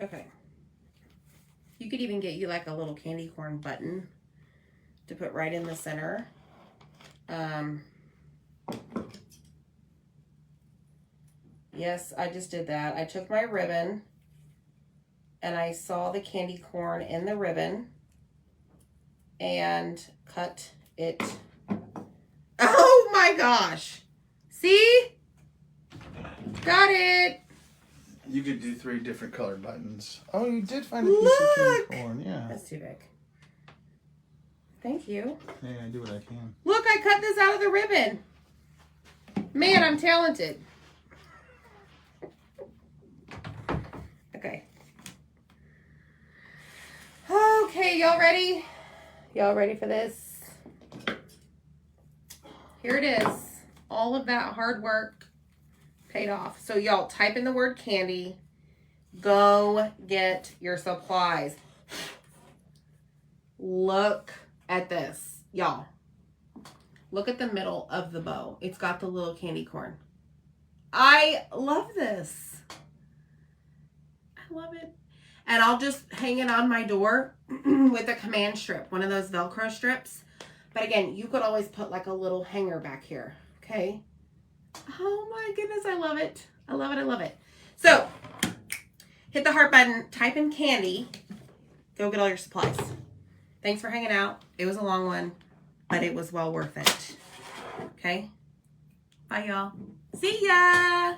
Okay. You could even get you like a little candy corn button to put right in the center. Yes, I just did that. I took my ribbon and I saw the candy corn in the ribbon and cut it. Oh my gosh. See? Got it. You could do 3 different colored buttons. Oh, you did find a piece of candy corn, yeah. That's too big. Thank you. Hey, I do what I can. Look, I cut this out of the ribbon. Man, I'm talented. Okay. Okay, y'all ready? Y'all ready for this? Here it is. All of that hard work paid off. So y'all type in the word candy. Go get your supplies. Look at this, y'all. Look at the middle of the bow. It's got the little candy corn. I love this. I love it. And I'll just hang it on my door with a command strip, one of those Velcro strips. But again, you could always put like a little hanger back here, okay? Oh my goodness, I love it. I love it, I love it. So, hit the heart button, type in candy, go get all your supplies. Thanks for hanging out. It was a long one, but it was well worth it. Okay? Bye, y'all. See ya!